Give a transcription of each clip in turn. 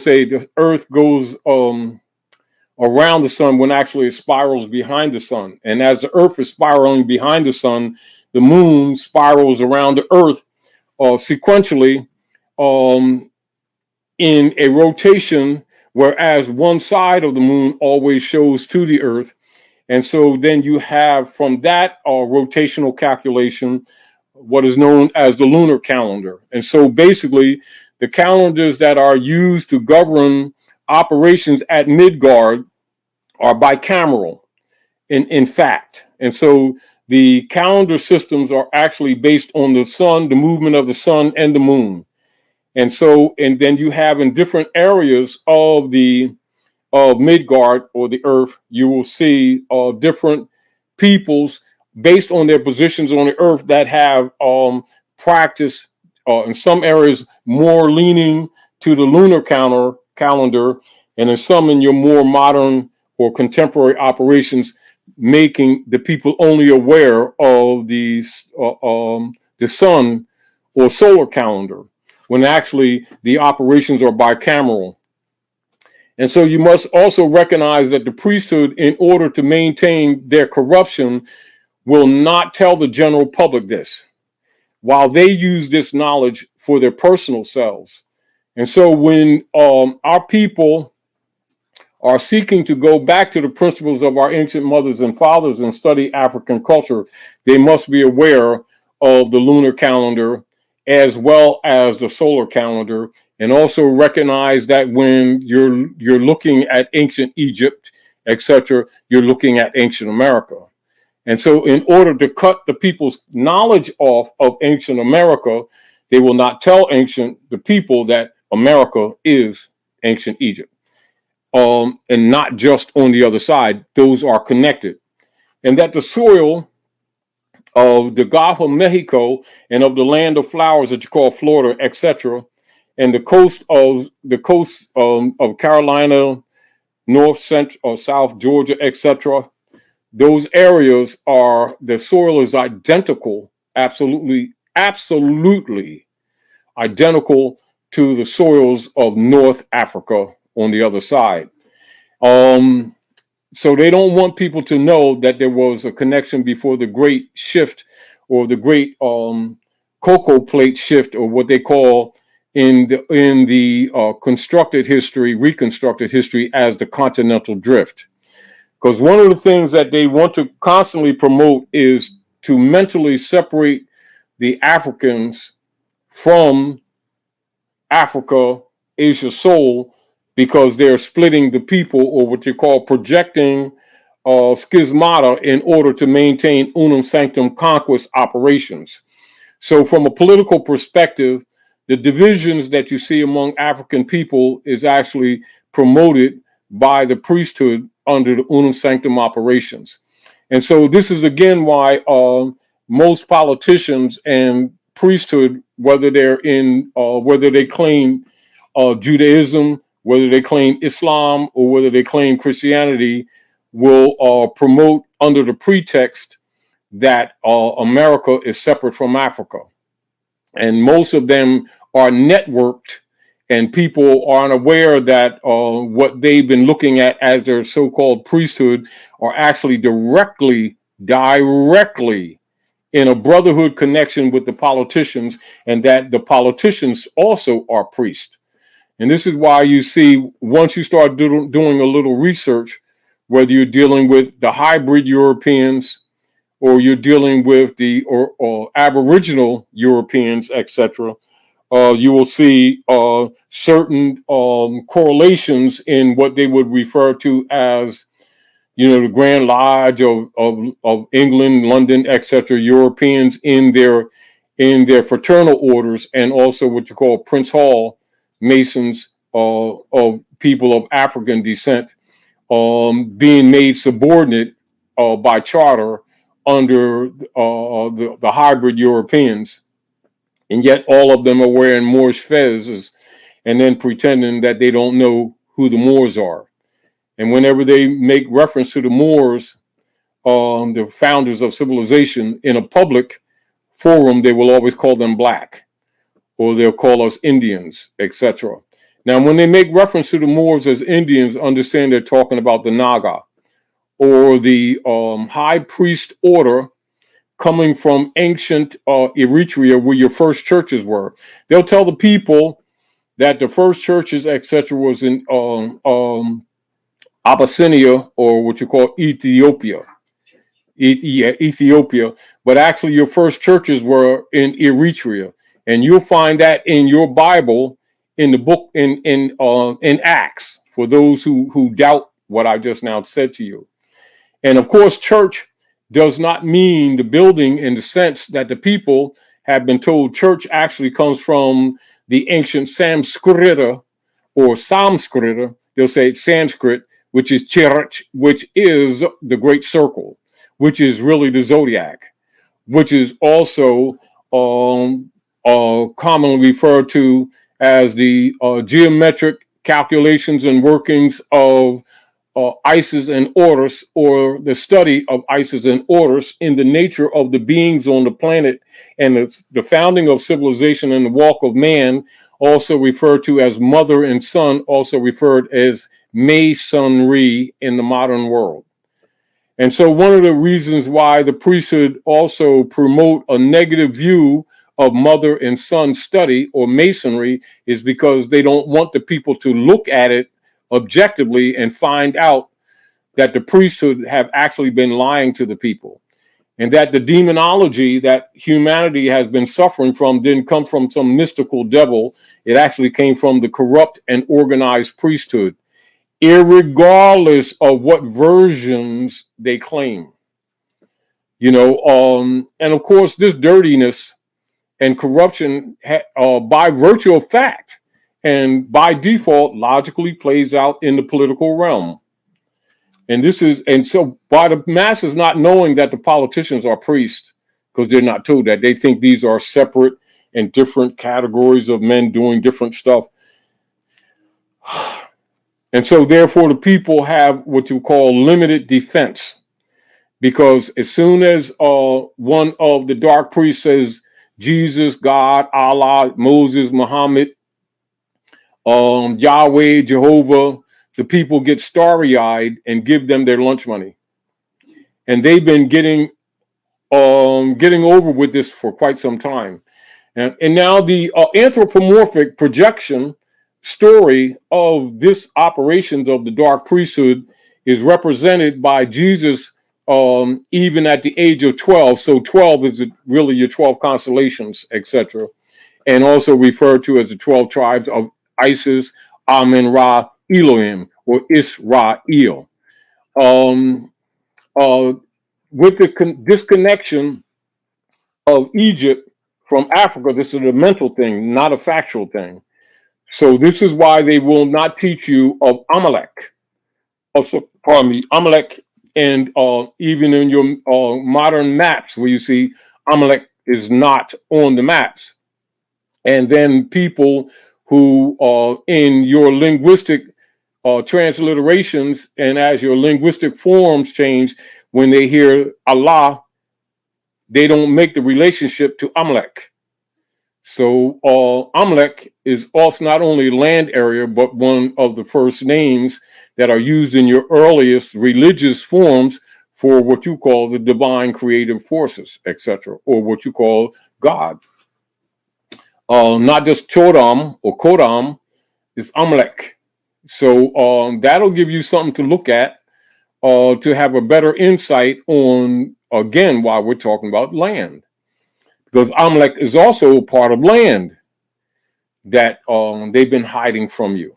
say the Earth goes around the sun when actually it spirals behind the sun. And as the Earth is spiraling behind the sun, the moon spirals around the Earth sequentially um, in a rotation, whereas one side of the moon always shows to the Earth. And so then you have from that rotational calculation what is known as the lunar calendar. And so basically, the calendars that are used to govern operations at Midgard are bicameral in fact. And so the calendar systems are actually based on the sun, the movement of the sun and the moon. And so, and then you have in different areas of Midgard or the earth, you will see different peoples based on their positions on the earth that have practiced in some areas more leaning to the lunar calendar, and in some in your more modern or contemporary operations, making the people only aware of the sun or solar calendar, when actually the operations are bicameral. And so you must also recognize that the priesthood, in order to maintain their corruption, will not tell the general public this, while they use this knowledge for their personal selves. And so when our people are seeking to go back to the principles of our ancient mothers and fathers and study African culture, they must be aware of the lunar calendar as well as the solar calendar, and also recognize that when you're looking at ancient Egypt, etc., you're looking at ancient America. And so in order to cut the people's knowledge off of ancient America, they will not tell the people that America is ancient Egypt. And not just on the other side, those are connected. And that the soil of the Gulf of Mexico and of the land of flowers that you call Florida, etc., and the coast of Carolina, North, Central, or South Georgia, etc., those areas are, the soil is identical, absolutely identical to the soils of North Africa on the other side. Um, so they don't want people to know that there was a connection before the great shift, or the great cocoa plate shift, or what they call in the constructed history, reconstructed history, as the continental drift. Because one of the things that they want to constantly promote is to mentally separate the Africans from Africa, Asia Soul, because they're splitting the people, or what you call projecting schismata, in order to maintain unum sanctum conquest operations. So from a political perspective, the divisions that you see among African people is actually promoted by the priesthood under the unum sanctum operations. And so this is again why most politicians and priesthood, whether they claim Judaism, whether they claim Islam, or whether they claim Christianity, will promote under the pretext that America is separate from Africa. And most of them are networked, and people aren't aware that what they've been looking at as their so-called priesthood are actually directly in a brotherhood connection with the politicians, and that the politicians also are priests. And this is why you see, once you start doing a little research, whether you're dealing with the hybrid Europeans, or you're dealing with the or Aboriginal Europeans, etc., you will see certain correlations in what they would refer to as, the Grand Lodge of England, London, etc., Europeans in their fraternal orders, and also what you call Prince Hall Masons of people of African descent, being made subordinate by charter under the hybrid Europeans, and yet all of them are wearing Moorish fezzes, and then pretending that they don't know who the Moors are. And whenever they make reference to the Moors, the founders of civilization, in a public forum, they will always call them black, or they'll call us Indians, etc. Now, when they make reference to the Moors as Indians, understand they're talking about the Naga or the high priest order coming from ancient Eritrea, where your first churches were. They'll tell the people that the first churches, etc., was in Abyssinia, or what you call Ethiopia. Ethiopia, but actually your first churches were in Eritrea, and you'll find that in your Bible, in the book in Acts, for those who doubt what I just now said to you. And of course, church does not mean the building in the sense that the people have been told. Church actually comes from the ancient Samskrita or Samskrita. They'll say Sanskrit, which is church, which is the great circle, which is really the zodiac, which is also commonly referred to as the geometric calculations and workings of Isis and Horus, or the study of Isis and Horus in the nature of the beings on the planet, and the founding of civilization and the walk of man, also referred to as mother and son, also referred as Masonry in the modern world. And so one of the reasons why the priesthood also promote a negative view of mother and son study or Masonry is because they don't want the people to look at it objectively and find out that the priesthood have actually been lying to the people, and that the demonology that humanity has been suffering from didn't come from some mystical devil. It actually came from the corrupt and organized priesthood, irregardless of what versions they claim. And of course, this dirtiness and corruption, by virtue of fact and by default, logically plays out in the political realm. And so by the masses not knowing that the politicians are priests, because they're not told that, they think these are separate and different categories of men doing different stuff. And so therefore the people have what you call limited defense, because as soon as one of the dark priests says Jesus, God, Allah, Moses, Muhammad, Yahweh, Jehovah, the people get starry-eyed and give them their lunch money. And they've been getting over with this for quite some time. And now the anthropomorphic projection story of this operations of the dark priesthood is represented by Jesus, even at the age of 12. So 12 is really your 12 constellations, etc., and also referred to as the 12 tribes of Isis, Amen Ra, Elohim, or Israel. Um, uh, with the disconnection of Egypt from Africa, this is a mental thing, not a factual thing. So this is why they will not teach you of Amalek. Also, pardon me, Amalek, and even in your modern maps where you see Amalek is not on the maps. And then people who in your linguistic transliterations, and as your linguistic forms change, when they hear Allah, they don't make the relationship to Amalek. So Amalek is also not only land area, but one of the first names that are used in your earliest religious forms for what you call the divine creative forces, etc., or what you call God. Not just Chodam or Kodam, it's Amalek. So that'll give you something to look at, to have a better insight on, again, why we're talking about land. Because Amalek is also a part of land that they've been hiding from you.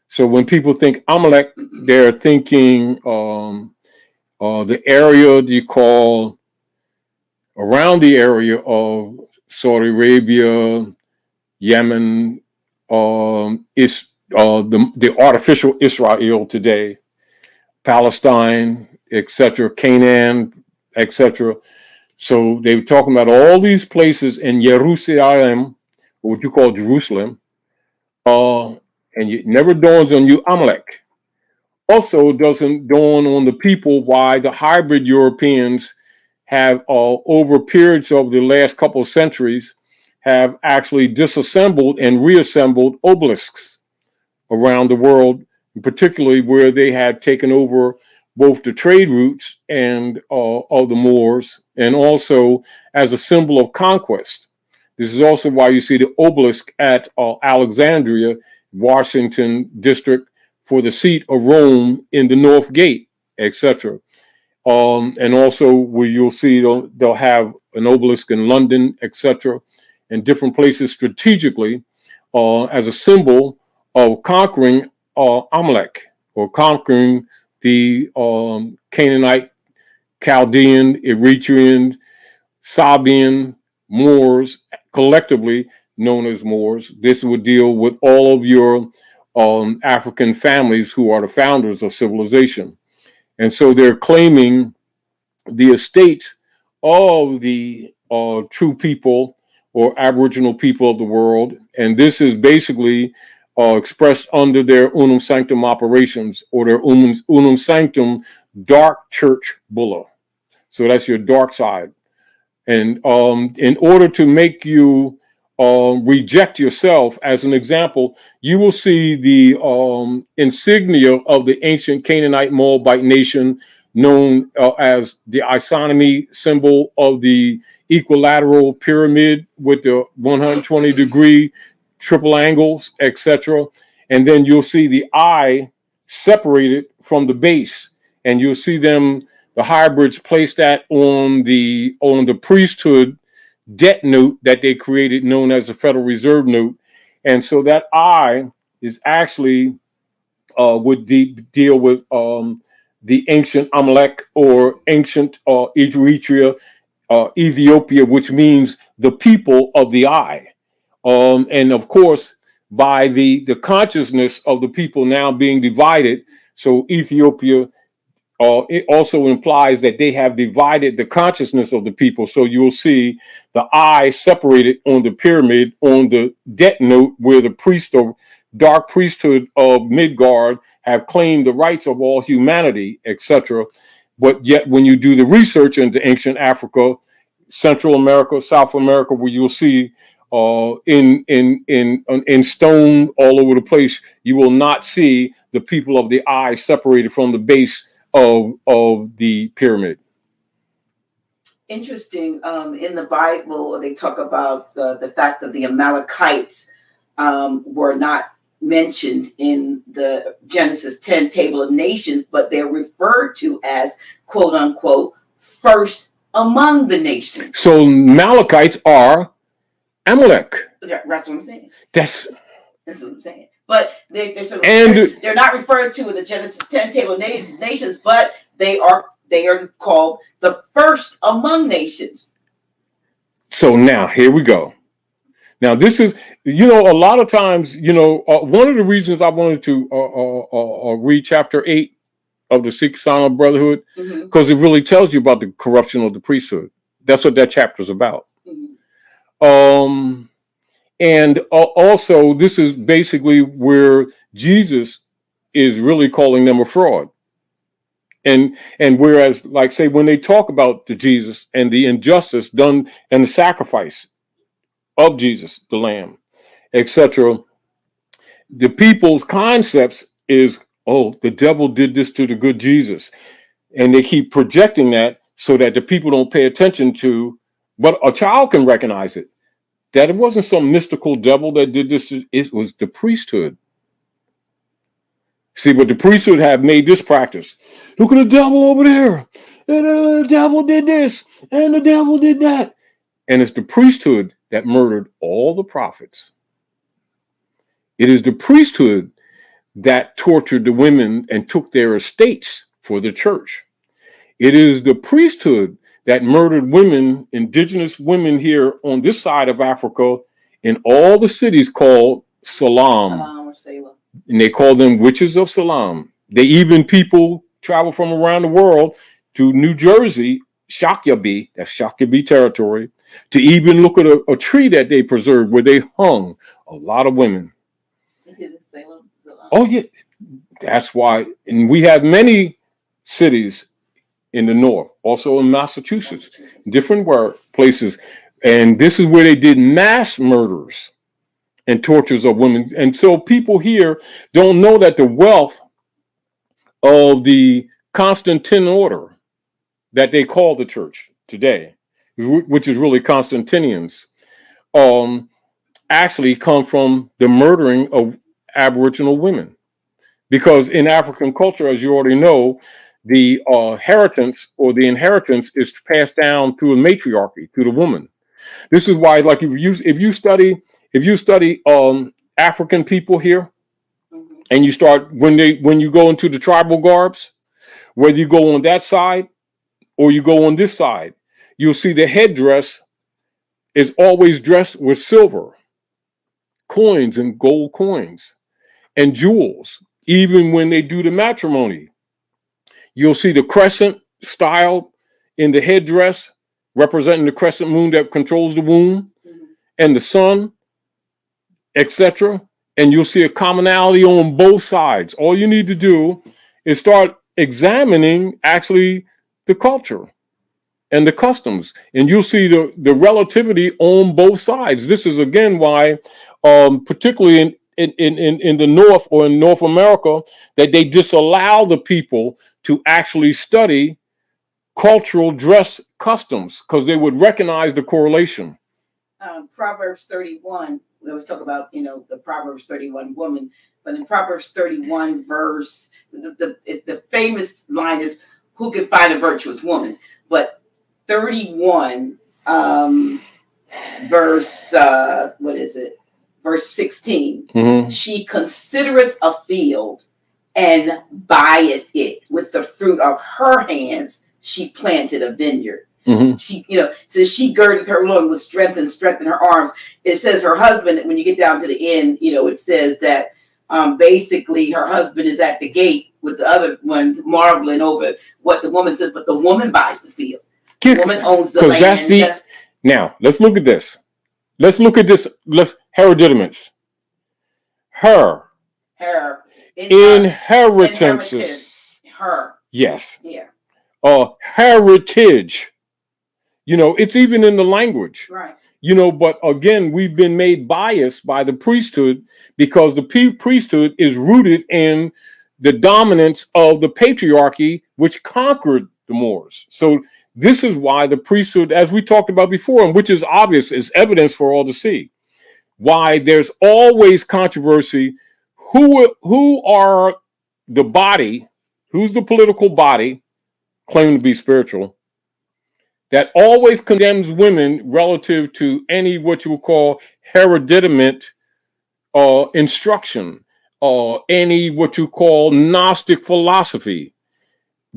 So when people think Amalek, they're thinking the area that you call around the area of Saudi Arabia, Yemen, is the artificial Israel today, Palestine, etc., Canaan, etc. So they were talking about all these places in Jerusalem, what you call Jerusalem, and it never dawns on you Amalek. Also, doesn't dawn on the people why the hybrid Europeans have, over periods of the last couple of centuries, have actually disassembled and reassembled obelisks, around the world, particularly where they had taken over both the trade routes and of the Moors, and also as a symbol of conquest. This is also why you see the obelisk at Alexandria, Washington district, for the seat of Rome in the North Gate, etc. And also where you'll see they'll have an obelisk in London, etc., and different places strategically as a symbol of conquering Amalek, or conquering the Canaanite, Chaldean, Eritrean, Sabian, Moors, collectively known as Moors. This would deal with all of your African families who are the founders of civilization. And so they're claiming the estate of the true people or Aboriginal people of the world. And this is basically expressed under their unum sanctum operations, or their unum sanctum dark church bulla. So that's your dark side. And in order to make you reject yourself, as an example, you will see the insignia of the ancient Canaanite Moabite nation, known as the isonomy symbol of the equilateral pyramid with the 120-degree triple angles, etc. And then you'll see the eye separated from the base, and you'll see them, the hybrids, place that on the priesthood debt note that they created, known as the Federal Reserve note. And so that I is actually would deal with the ancient Amalek, or ancient Eritrea, Ethiopia, which means the people of the eye. And of course, by the consciousness of the people now being divided, so Ethiopia, it also implies that they have divided the consciousness of the people. So you'll see the eye separated on the pyramid on the debt note, where the priest or dark priesthood of Midgard have claimed the rights of all humanity, etc. But yet, when you do the research into ancient Africa, Central America, South America, where you'll see in stone all over the place, you will not see the people of the eye separated from the base of the pyramid. Interesting. In the Bible, they talk about the fact that the Amalekites were not mentioned in the Genesis 10 table of nations, but they're referred to as, quote unquote, first among the nations. So Amalekites are Amalek. That's what I'm saying. That's what I'm saying. But they're not referred to in the Genesis 10 table of nations, but they are called the first among nations. So now here we go. Now this is, a lot of times, one of the reasons I wanted to read chapter 8 of the Sikh Silent Brotherhood, because it really tells you about the corruption of the priesthood. That's what that chapter is about. And also, this is basically where Jesus is really calling them a fraud. And whereas, like, say, when they talk about the Jesus and the injustice done and the sacrifice of Jesus, the Lamb, etc., the people's concepts is, oh, the devil did this to the good Jesus. And they keep projecting that so that the people don't pay attention to, but a child can recognize it, that it wasn't some mystical devil that did this. It was the priesthood. See, but the priesthood have made this practice. Look at the devil over there. The devil did this, and the devil did that. And it's the priesthood that murdered all the prophets. It is the priesthood that tortured the women and took their estates for the church. It is the priesthood that murdered women, indigenous women here on this side of Africa, in all the cities called Salam. And they call them witches of Salam. People travel from around the world to New Jersey, Shakyabi, that's Shakyabi territory, to even look at a tree that they preserved where they hung a lot of women. Is it in Salem? Oh, yeah. That's why. And we have many cities in the north, also in Massachusetts, different places. And this is where they did mass murders and tortures of women. And so people here don't know that the wealth of the Constantine order that they call the church today, which is really Constantinians, um, actually come from the murdering of Aboriginal women. Because in African culture, as you already know, the inheritance or the inheritance is passed down through a matriarchy, through the woman. This is why, like, if you study African people here, and you start when you go into the tribal garbs, whether you go on that side or you go on this side, you'll see the headdress is always dressed with silver, coins and gold coins and jewels. Even when they do the matrimony, you'll see the crescent style in the headdress, representing the crescent moon that controls the womb, and the sun, etc. And you'll see a commonality on both sides. All you need to do is start examining actually the culture and the customs, and you'll see the relativity on both sides. This is again why, particularly in the North or in North America, that they disallow the people to actually study cultural dress customs because they would recognize the correlation. Proverbs 31, we always talk about, the Proverbs 31 woman, but in Proverbs 31 verse, the famous line is, who can find a virtuous woman? But 31 verse, what is it? Verse 16, she considereth a field and buyeth it. With the fruit of her hands, she planted a vineyard. She, says she girdeth her loin with strength and strengthened her arms. It says her husband, when you get down to the end, it says that basically her husband is at the gate with the other ones marveling over what the woman says, but the woman buys the field. The woman owns the land. That's the, now, let's look at this. Let's look at this. Hereditaments. Her. Inheritances. Her. Yes. Yeah. Heritage. It's even in the language. Right. But again, we've been made biased by the priesthood because the priesthood is rooted in the dominance of the patriarchy, which conquered the Moors. So this is why the priesthood, as we talked about before, and which is obvious, is evidence for all to see, why there's always controversy. Who are the body? Who's the political body claiming to be spiritual that always condemns women relative to any what you would call hereditament instruction, or any what you call Gnostic philosophy,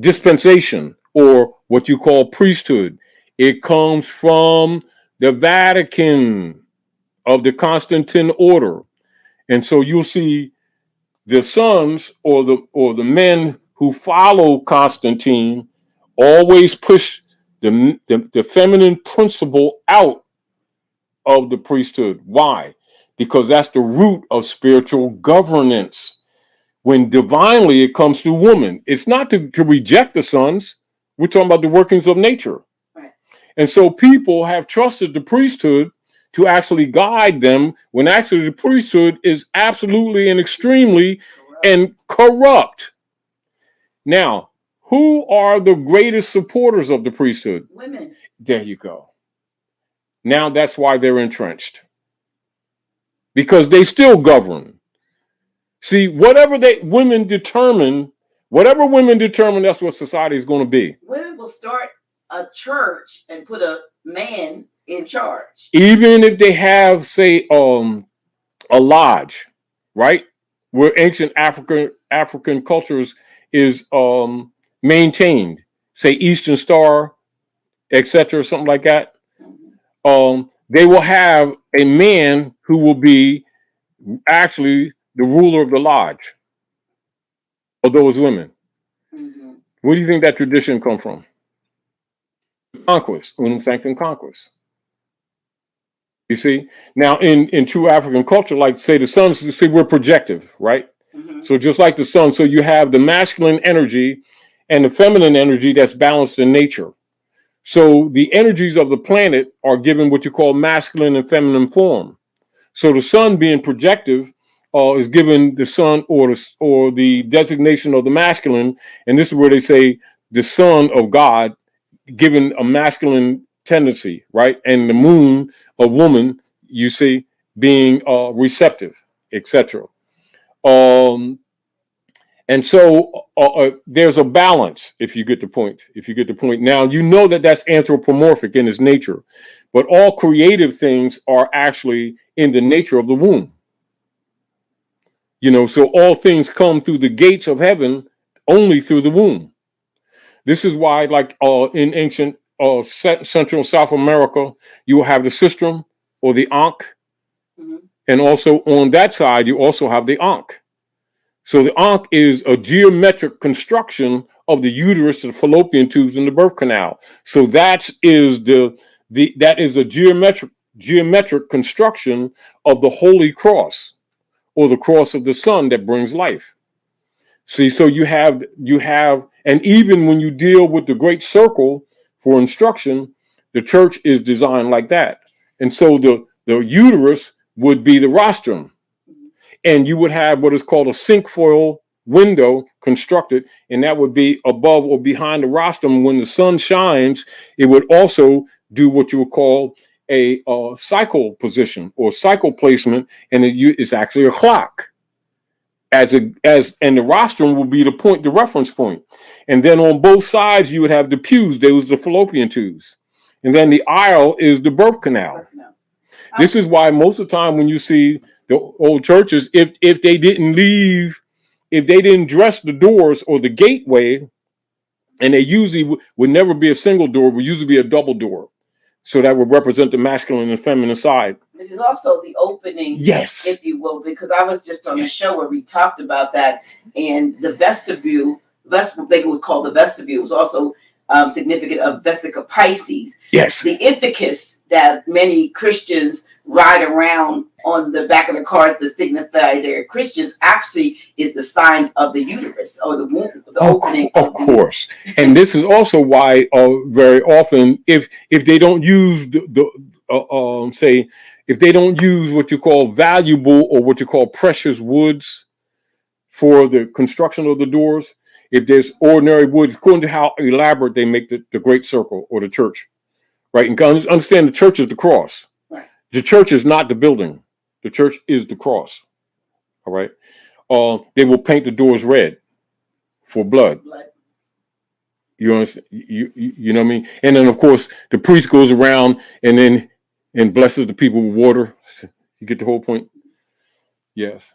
dispensation, or what you call priesthood? It comes from the Vatican of the Constantine order. And so you'll see the sons or the men who follow Constantine always push the feminine principle out of the priesthood. Why? Because that's the root of spiritual governance. When divinely it comes through woman, it's not to reject the sons. We're talking about the workings of nature. Right. And so people have trusted the priesthood to actually guide them, when actually the priesthood is absolutely and extremely and corrupt. Now, who are the greatest supporters of the priesthood? Women. There you go. Now that's why they're entrenched. Because they still govern. See, whatever women determine, that's what society is going to be. Women will start a church and put a man in charge. Even if they have, say, a lodge, right? Where ancient African cultures is maintained, say Eastern Star, etc., something like that. They will have a man who will be actually the ruler of the lodge of those women. Where do you think that tradition come from? Conquest, unum sanctum conquest. You see, now in true African culture, like say the sons, see, we're projective, right? So just like the sun, so you have the masculine energy and the feminine energy that's balanced in nature. So the energies of the planet are given what you call masculine and feminine form. So the sun being projective is given the sun or the designation of the masculine, and this is where they say the son of God, given a masculine tendency, right? And the moon, a woman, you see, being receptive, etc. Um, and so there's a balance, if you get the point. If you get the point. Now, you know that that's anthropomorphic in its nature, but all creative things are actually in the nature of the womb. You know, so all things come through the gates of heaven only through the womb. This is why, like in ancient Central and South America, you will have the sistrum or the ankh, and also on that side, you also have the ankh. So the ankh is a geometric construction of the uterus, the fallopian tubes, and the birth canal. So that is that is a geometric construction of the Holy Cross, or the cross of the sun that brings life. See, so you have, and even when you deal with the great circle for instruction, the church is designed like that. And so the uterus would be the rostrum, and you would have what is called a cinquefoil window constructed, and that would be above or behind the rostrum. When the sun shines, it would also do what you would call a cycle position or cycle placement, and it's actually a clock. And the rostrum will be the reference point, and then on both sides you would have the pews. Those the fallopian tubes, and then the aisle is the birth canal. This is why most of the time when you see the old churches, if they didn't dress the doors or the gateway, and they usually would never be a single door, would usually be a double door, so that would represent the masculine and feminine side. It is also the opening, yes, if you will, because I was just on a show where we talked about that, and the vestibule, they would call the vestibule, was also significant of Vesica Pisces. Yes. The ithacus that many Christians ride around on the back of the cars to signify they're Christians actually is the sign of the uterus or the womb, the opening. Of course. And this is also why very often, if they don't use say, if they don't use what you call valuable or what you call precious woods for the construction of the doors, if there's ordinary woods, according to how elaborate they make the great circle or the church, right? And understand the church is the cross. Right. The church is not the building. The church is the cross. All right. They will paint the doors red for blood. You understand? You know what I mean? And then of course the priest goes around and blesses the people with water. You get the whole point? Yes.